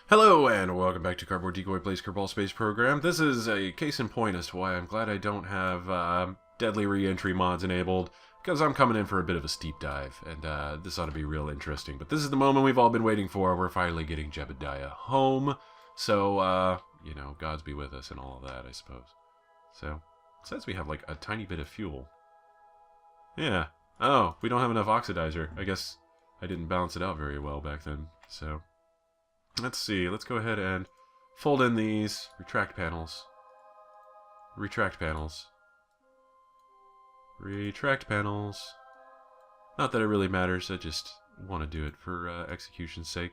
Hello and welcome back to Cardboard Decoy Plays Kerbal Space Program. This is a case in point as to why I'm glad I don't have deadly re-entry mods enabled, because I'm coming in for a bit of a steep dive, and this ought to be real interesting. But this is the moment we've all been waiting for. We're finally getting Jebediah home, so, you know, gods be with us and all of that, I suppose. So, it says we have, like, a tiny bit of fuel. Yeah. Oh, we don't have enough oxidizer. I guess I didn't balance it out very well back then, so... Let's see, let's go ahead and fold in these retract panels. Retract panels. Retract panels. Not that it really matters, I just want to do it for execution's sake.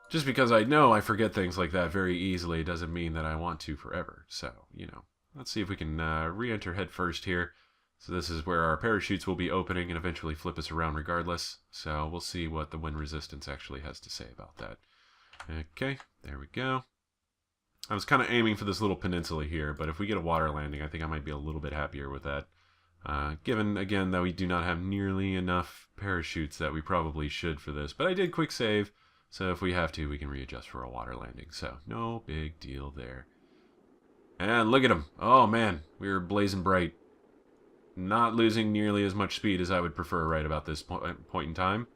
Just because I know I forget things like that very easily doesn't mean that I want to forever. So, you know, let's see if we can re-enter head first here. So this is where our parachutes will be opening and eventually flip us around regardless. So we'll see what the wind resistance actually has to say about that. Okay, there we go. I was kind of aiming for this little peninsula here, but if we get a water landing, I think I might be a little bit happier with that. Given, again, that we do not have nearly enough parachutes that we probably should for this. But I did quick save, so if we have to, we can readjust for a water landing. So, no big deal there. And look at them. Oh, man, we were blazing bright. Not losing nearly as much speed as I would prefer right about this point in time.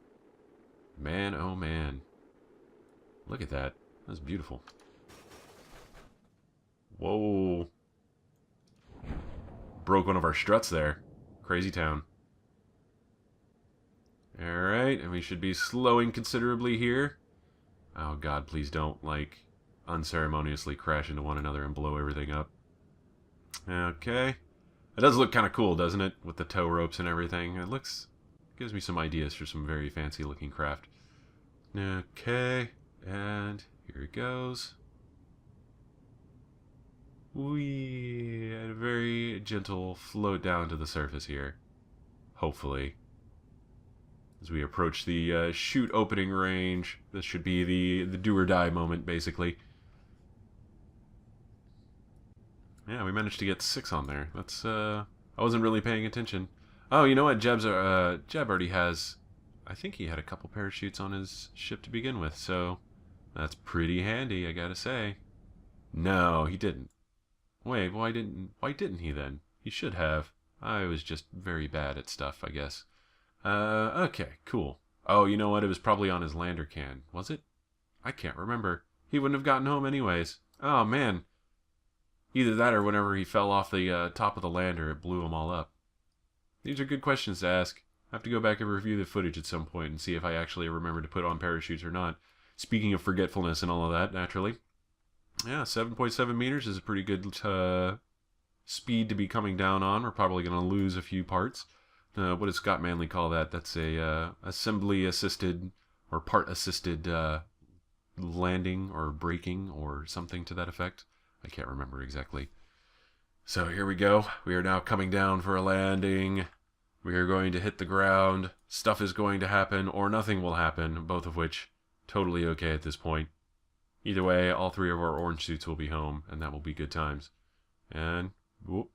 Man, oh man. Look at that. That's beautiful. Whoa. Broke one of our struts there. Crazy town. Alright, and we should be slowing considerably here. Oh god, please don't, like, unceremoniously crash into one another and blow everything up. Okay. It does look kind of cool, doesn't it? With the tow ropes and everything. It gives me some ideas for some very fancy looking craft. Okay, and here it goes. Whee! And a very gentle float down to the surface here. Hopefully. As we approach the chute opening range, this should be the do or die moment, basically. Yeah, we managed to get 6 on there. That's, I wasn't really paying attention. Oh, you know what? Jeb already has... I think he had a couple parachutes on his ship to begin with, so... That's pretty handy, I gotta say. No, he didn't. Wait, why didn't he then? He should have. I was just very bad at stuff, I guess. Okay, cool. Oh, you know what? It was probably on his lander can. Was it? I can't remember. He wouldn't have gotten home anyways. Oh, man. Either that or whenever he fell off the top of the lander, it blew them all up. These are good questions to ask. I have to go back and review the footage at some point and see if I actually remember to put on parachutes or not. Speaking of forgetfulness and all of that, naturally. Yeah, 7.7 meters is a pretty good speed to be coming down on. We're probably going to lose a few parts. What does Scott Manley call that? That's a assembly-assisted or part-assisted landing or braking or something to that effect. I can't remember exactly. So here we go. We are now coming down for a landing. We are going to hit the ground. Stuff is going to happen or nothing will happen, both of which totally okay at this point. Either way, all 3 of our orange suits will be home, and that will be good times. And, whoop.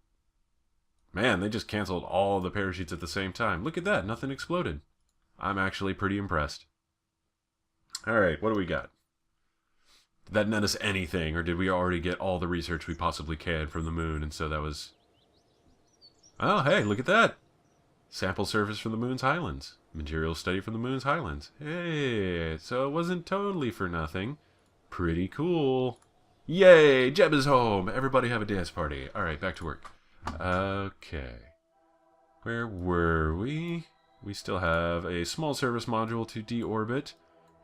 Man, they just canceled all the parachutes at the same time. Look at that, nothing exploded. I'm actually pretty impressed. Alright, what do we got? Did that net us anything, or did we already get all the research we possibly can from the moon, and so that was... Oh, hey, look at that! Sample surface from the moon's highlands. Material study from the moon's highlands. Hey, so it wasn't totally for nothing. Pretty cool. Yay, Jeb is home! Everybody have a dance party. Alright, back to work. Okay. Where were we? We still have a small service module to deorbit,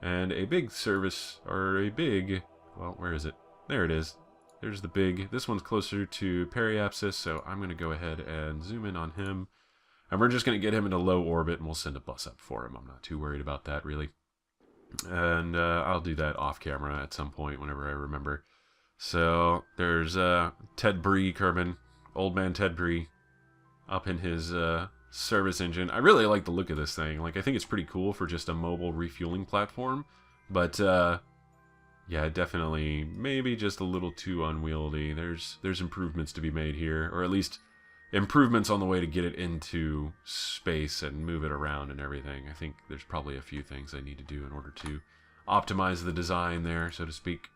and a big service, or a big... Well, where is it? There it is. There's the big... This one's closer to periapsis, so I'm going to go ahead and zoom in on him. And we're just going to get him into low orbit, and we'll send a bus up for him. I'm not too worried about that, really. And I'll do that off camera at some point, whenever I remember. So, there's Ted Bree, Kerbin. Old man Ted Bree. Up in his service engine. I really like the look of this thing. Like, I think it's pretty cool for just a mobile refueling platform. But, yeah, definitely maybe just a little too unwieldy. There's improvements to be made here, or at least improvements on the way to get it into space and move it around and everything. I think there's probably a few things I need to do in order to optimize the design there, so to speak.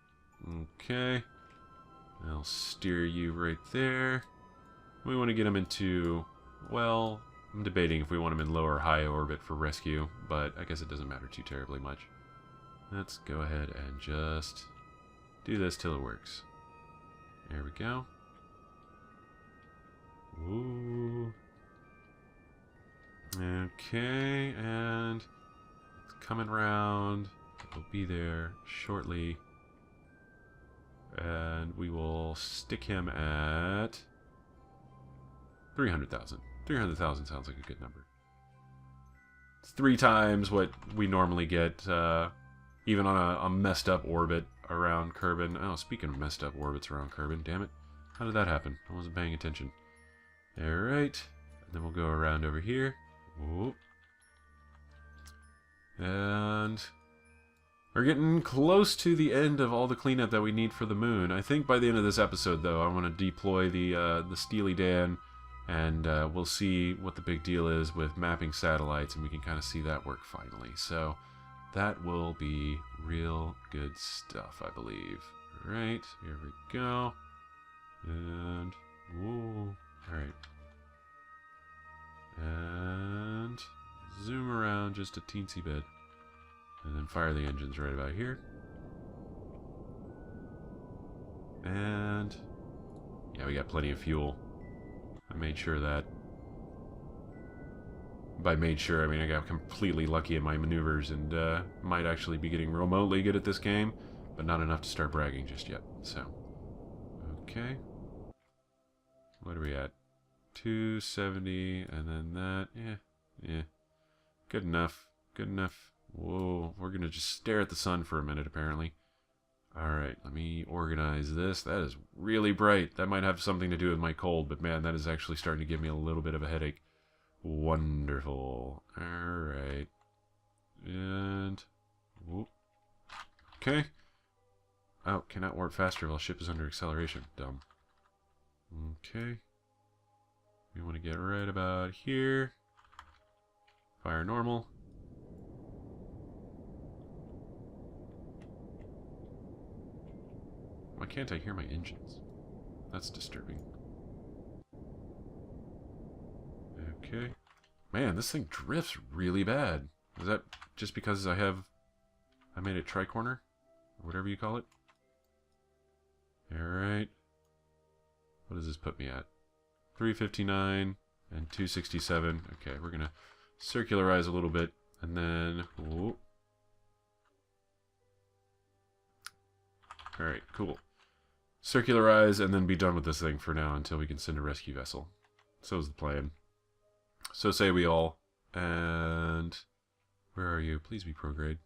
Okay. I'll steer you right there. We want to get him into, well, I'm debating if we want him in low or high orbit for rescue, but I guess it doesn't matter too terribly much. Let's go ahead and just do this till it works. There we go. Ooh. Okay, and it's coming around. We'll be there shortly. And we will stick him at 300,000. 300,000 sounds like a good number. It's 3 times what we normally get, even on a messed up orbit around Kerbin. Oh, speaking of messed up orbits around Kerbin, damn it. How did that happen? I wasn't paying attention. Alright. And then we'll go around over here. Whoop. And we're getting close to the end of all the cleanup that we need for the moon. I think by the end of this episode, though, I want to deploy the Steely Dan, and we'll see what the big deal is with mapping satellites, and we can kind of see that work finally. So that will be real good stuff, I believe. Right, here we go. And, whoa, alright. And zoom around just a teensy bit. And then fire the engines right about here. And yeah, we got plenty of fuel. I made sure of that. By made sure, I mean I got completely lucky in my maneuvers and might actually be getting remotely good at this game, but not enough to start bragging just yet. So, okay. What are we at? 270, and then that. Yeah. Good enough. Good enough. Whoa, we're going to just stare at the sun for a minute, apparently. Alright, let me organize this. That is really bright. That might have something to do with my cold, but man, that is actually starting to give me a little bit of a headache. Wonderful. Alright. And whoop. Okay. Oh, cannot warp faster while ship is under acceleration. Dumb. Okay. We want to get right about here. Fire normal. Why can't I hear my engines? That's disturbing. Okay. Man, this thing drifts really bad. Is that just because I made it tri-corner? Or whatever you call it? Alright. What does this put me at? 359 and 267. Okay, we're going to circularize a little bit. And then... whoop. Alright, cool. Circularize and then be done with this thing for now until we can send a rescue vessel. So is the plan. So say we all. And where are you? Please be prograde.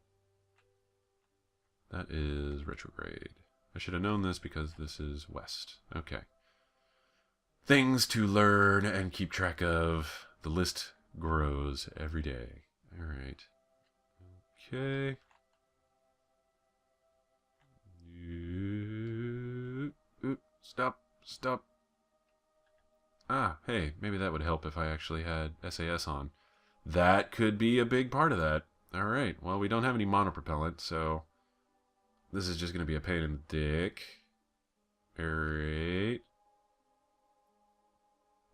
That is retrograde. I should have known this because this is west. Okay. Things to learn and keep track of. The list grows every day. Alright. Okay. Stop. Stop. Ah, hey, maybe that would help if I actually had SAS on. That could be a big part of that. Alright, well, we don't have any monopropellant, so this is just going to be a pain in the dick. Alright.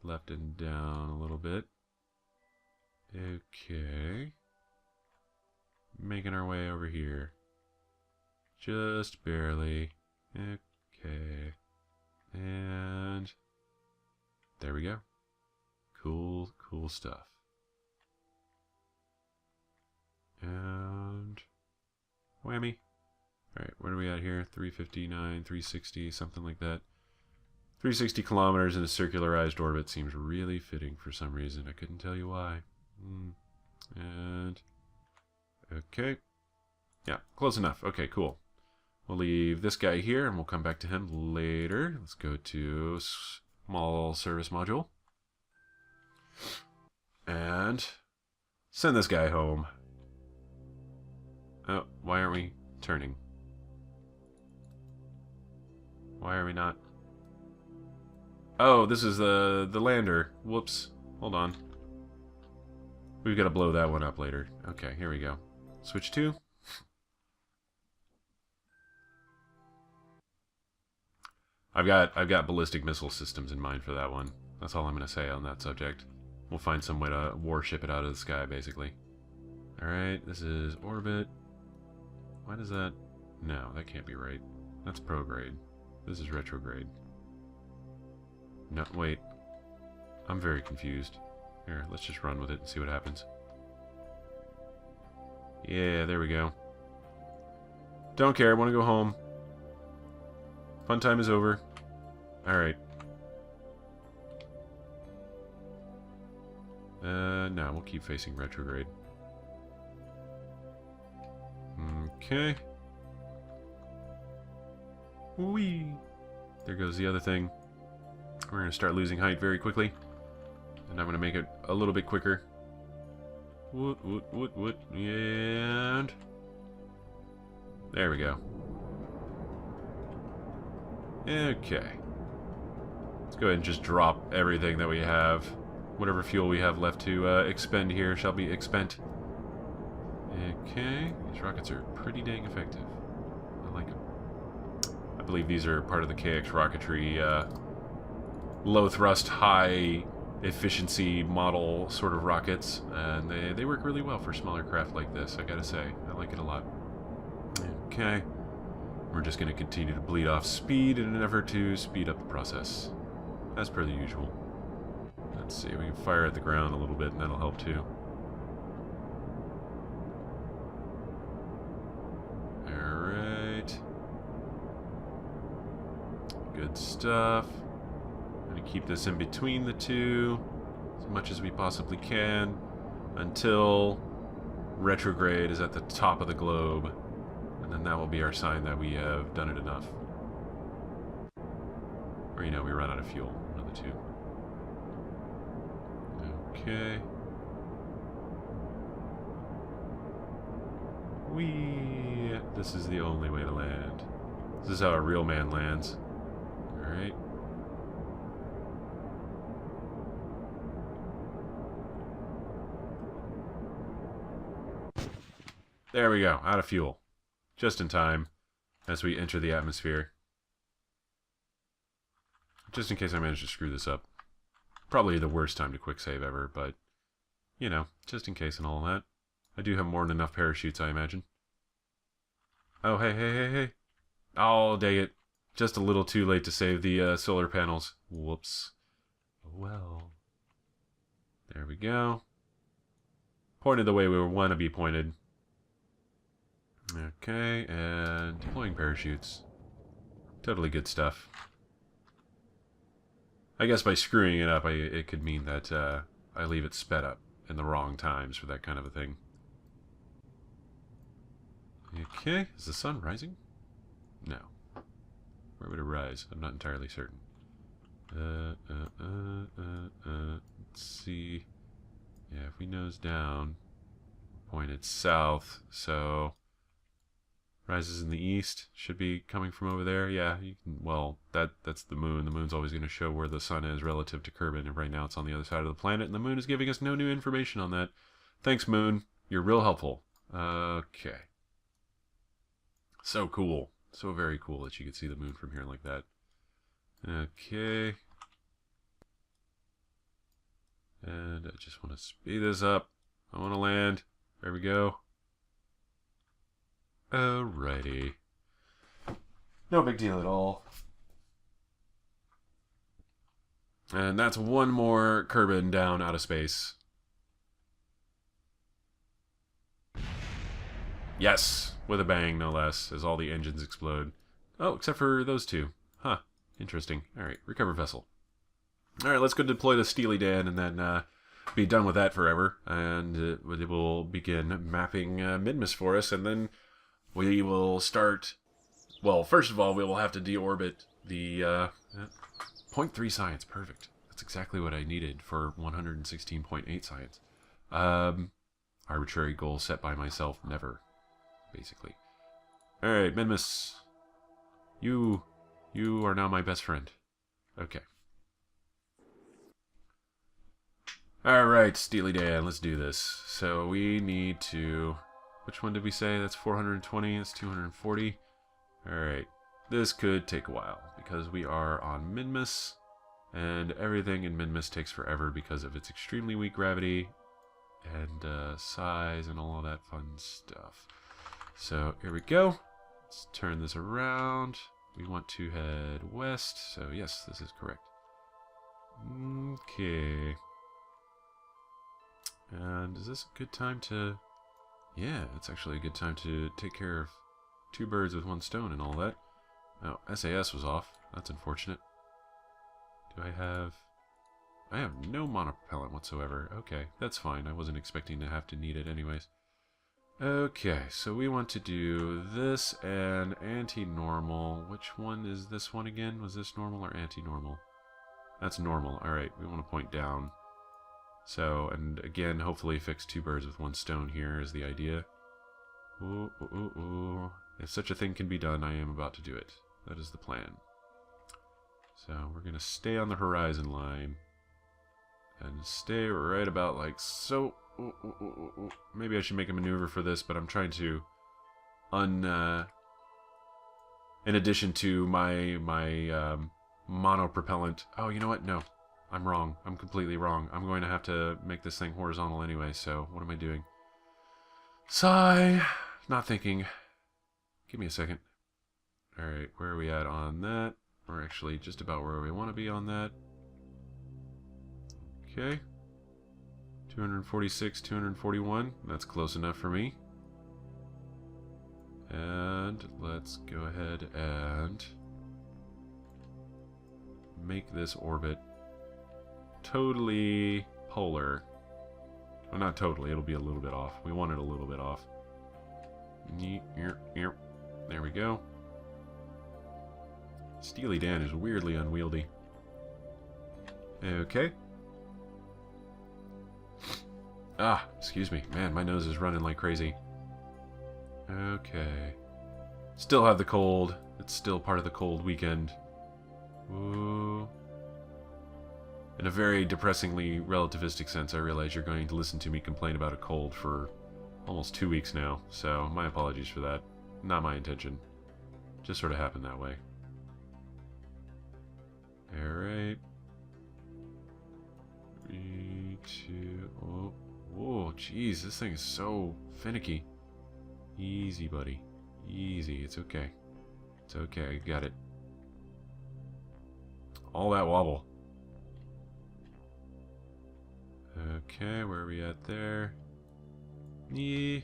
Left and down a little bit. Okay. Making our way over here. Just barely. Okay. And there we go. Cool, cool stuff. And whammy. Alright, what are we at here? 359, 360, something like that. 360 kilometers in a circularized orbit seems really fitting for some reason. I couldn't tell you why. And okay. Yeah, close enough. Okay, cool. We'll leave this guy here, and we'll come back to him later. Let's go to small service module. And send this guy home. Oh, why aren't we turning? Why are we not? Oh, this is the lander. Whoops. Hold on. We've got to blow that one up later. Okay, here we go. Switch to. I've got ballistic missile systems in mind for that one. That's all I'm gonna say on that subject. We'll find some way to warship it out of the sky, basically. Alright, this is orbit. Why does that... No, that can't be right. That's prograde. This is retrograde. No, wait. I'm very confused. Here, let's just run with it and see what happens. Yeah, there we go. Don't care, I want to go home. Fun time is over. Alright. No, we'll keep facing retrograde. Okay. Whee! There goes the other thing. We're going to start losing height very quickly. And I'm going to make it a little bit quicker. Woot. And... there we go. Okay. Let's go ahead and just drop everything that we have. Whatever fuel we have left to expend here shall be expent. Okay. These rockets are pretty dang effective. I like them. I believe these are part of the KX rocketry low thrust, high efficiency model sort of rockets. And they work really well for smaller craft like this, I gotta say. I like it a lot. Okay. We're just going to continue to bleed off speed in an effort to speed up the process. As per the usual. Let's see, we can fire at the ground a little bit and that'll help too. Alright. Good stuff. I'm going to keep this in between the two as much as we possibly can until retrograde is at the top of the globe. And then that will be our sign that we have done it enough. Or, you know, we run out of fuel. One of the two. Okay. Whee! This is the only way to land. This is how a real man lands. Alright. There we go. Out of fuel. Just in time, as we enter the atmosphere. Just in case I manage to screw this up. Probably the worst time to quick save ever, but, you know, just in case and all that. I do have more than enough parachutes, I imagine. Oh, hey. Oh, dang it. Just a little too late to save the solar panels. Whoops. Well. There we go. Pointed the way we want to be pointed. Okay, and deploying parachutes. Totally good stuff. I guess by screwing it up, it could mean that I leave it sped up in the wrong times for that kind of a thing. Okay, is the sun rising? No. Where would it rise? I'm not entirely certain. Let's see. Yeah, if we nose down, pointed south, so... rises in the east, should be coming from over there. Yeah, you can, well, that's the moon. The moon's always going to show where the sun is relative to Kerbin, and right now it's on the other side of the planet, and the moon is giving us no new information on that. Thanks, moon. You're real helpful. Okay. So cool. So very cool that you can see the moon from here like that. Okay. And I just want to speed this up. I want to land. There we go. Alrighty. No big deal at all. And that's one more Kerbin down out of space. Yes! With a bang, no less, as all the engines explode. Oh, except for those two. Huh. Interesting. Alright, recover vessel. Alright, let's go deploy the Steely Dan and then be done with that forever. And it will begin mapping Midmas for us, and then we will start... well, first of all, we will have to deorbit the... 0.3 science, perfect. That's exactly what I needed for 116.8 science. Arbitrary goal set by myself, never, basically. Alright, Midmas. You are now my best friend. Okay. Alright, Steely Dan, let's do this. So we need to... which one did we say? That's 420, that's 240. Alright. this could take a while because we are on Minmus, and everything in Minmus takes forever because of its extremely weak gravity and size and all of that fun stuff. So here we go. Let's turn this around. We want to head west, so yes, this is correct. Okay. And is this a good time to... Yeah, it's actually a good time to take care of 2 birds with 1 stone and all that. Oh, SAS was off. That's unfortunate. Do I have... I have no monopropellant whatsoever. Okay, that's fine. I wasn't expecting to have to need it anyways. Okay, so we want to do this and anti-normal. Which one is this one again? Was this normal or anti-normal? That's normal. Alright, we want to point down. So, and again, hopefully fix 2 birds with 1 stone here is the idea. Ooh, ooh, ooh, ooh. If such a thing can be done, I am about to do it. That is the plan. So, we're going to stay on the horizon line. And stay right about like so. Ooh, ooh, ooh, ooh. Maybe I should make a maneuver for this, but I'm trying to in addition to my monopropellant. Oh, you know what? No. I'm wrong. I'm completely wrong. I'm going to have to make this thing horizontal anyway, so what am I doing? Sigh. Not thinking. Give me a second. Alright, where are we at on that? We're actually just about where we want to be on that. Okay. 246, 241. That's close enough for me. And let's go ahead and make this orbit totally polar. Well, not totally, it'll be a little bit off. We want it a little bit off. There we go. Steely Dan is weirdly unwieldy. Okay. Ah, excuse me. Man, my nose is running like crazy. Okay. Still have the cold. It's still part of the cold weekend. Ooh. In a very depressingly relativistic sense, I realize you're going to listen to me complain about a cold for almost 2 weeks now, so my apologies for that. Not my intention. Just sort of happened that way. Alright. 3, 2... Oh, whoa, jeez, this thing is so finicky. Easy, buddy. Easy, it's okay. It's okay, I got it. All that wobble. Okay, where are we at there? Yeah,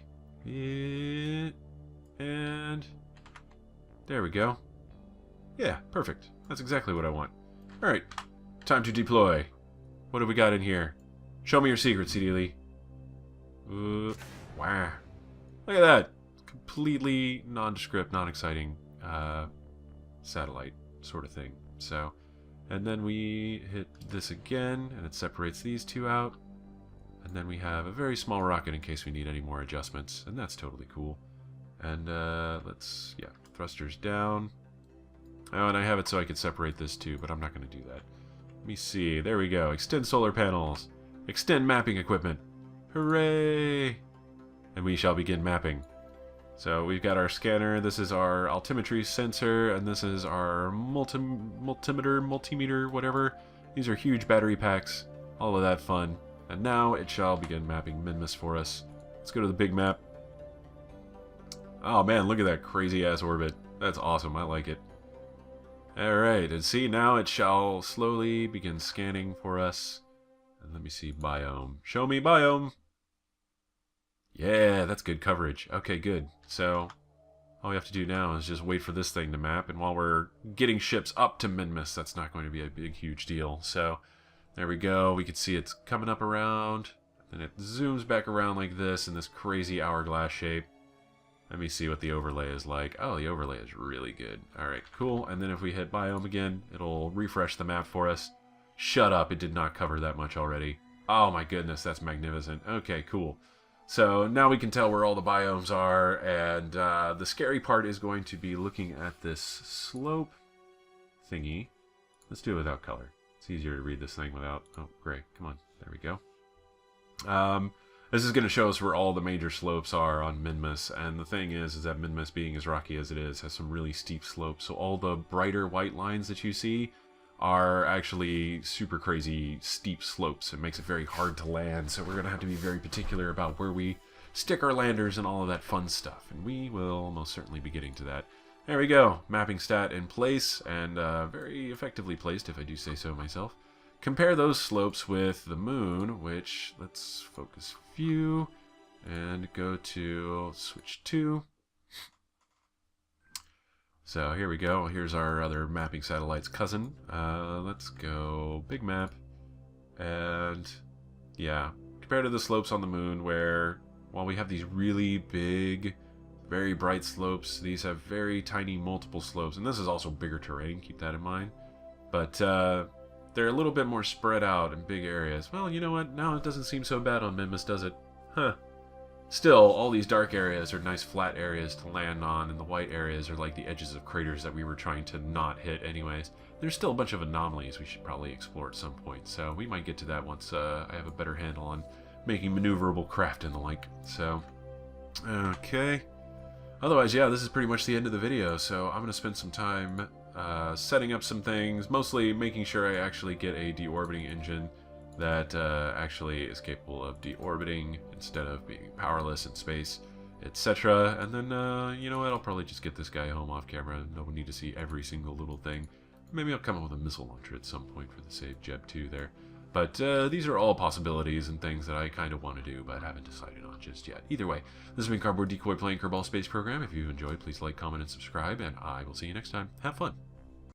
and there we go. Yeah, perfect. That's exactly what I want. Alright, time to deploy. What do we got in here? Show me your secret, CD Lee. Wow. Look at that. Completely nondescript, non-exciting satellite sort of thing. So, and then we hit this again, and it separates these 2 out. And then we have a very small rocket in case we need any more adjustments, and that's totally cool. And let's, yeah, thrusters down. Oh, and I have it so I could separate this too, but I'm not going to do that. Let me see. There we go. Extend solar panels. Extend mapping equipment. Hooray! And we shall begin mapping. So we've got our scanner. This is our altimetry sensor, and this is our multimeter, whatever. These are huge battery packs. All of that fun. And now it shall begin mapping Minmus for us. Let's go to the big map. Oh man, look at that crazy ass orbit. That's awesome. I like it. Alright, and see, now it shall slowly begin scanning for us. And let me see, biome. Show me biome! Yeah, that's good coverage. Okay, good. So, all we have to do now is just wait for this thing to map, and while we're getting ships up to Minmus, that's not going to be a big, huge deal. So, there we go. We can see it's coming up around, and it zooms back around like this in this crazy hourglass shape. Let me see what the overlay is like. Oh, the overlay is really good. Alright, cool. And then if we hit biome again, it'll refresh the map for us. Shut up, it did not cover that much already. Oh my goodness, that's magnificent. Okay, cool. So now we can tell where all the biomes are, and the scary part is going to be looking at this slope thingy. Let's do it without color. It's easier to read this thing without... Oh, great. Come on. There we go. And This is going to show us where all the major slopes are on Minmus, and the thing is that Minmus, being as rocky as it is, has some really steep slopes, so all the brighter white lines that you see are actually super crazy steep slopes. It makes it very hard to land, so we're going to have to be very particular about where we stick our landers and all of that fun stuff, and we will most certainly be getting to that. There we go, mapping stat in place, and very effectively placed, if I do say so myself. Compare those slopes with the moon, which, let's focus view, and go to switch 2. So here we go, here's our other mapping satellite's cousin. Let's go big map, and yeah, compared to the slopes on the moon, where while we have these really big, very bright slopes, these have very tiny multiple slopes, and this is also bigger terrain, keep that in mind. But they're a little bit more spread out in big areas. Well, you know what? Now it doesn't seem so bad on Minmus, does it? Huh. Still, all these dark areas are nice flat areas to land on, and the white areas are like the edges of craters that we were trying to not hit anyways. There's still a bunch of anomalies we should probably explore at some point, so we might get to that once I have a better handle on making maneuverable craft and the like. So, okay. Otherwise, yeah, this is pretty much the end of the video, so I'm going to spend some time setting up some things, mostly making sure I actually get a deorbiting engine that actually is capable of deorbiting instead of being powerless in space, etc. And then, you know what, I'll probably just get this guy home off camera. No one need to see every single little thing. Maybe I'll come up with a missile launcher at some point for the save Jeb 2 there. But these are all possibilities and things that I kind of want to do, but haven't decided on just yet. Either way, this has been Cardboard Decoy playing Kerbal Space Program. If you've enjoyed, please like, comment, and subscribe, and I will see you next time. Have fun!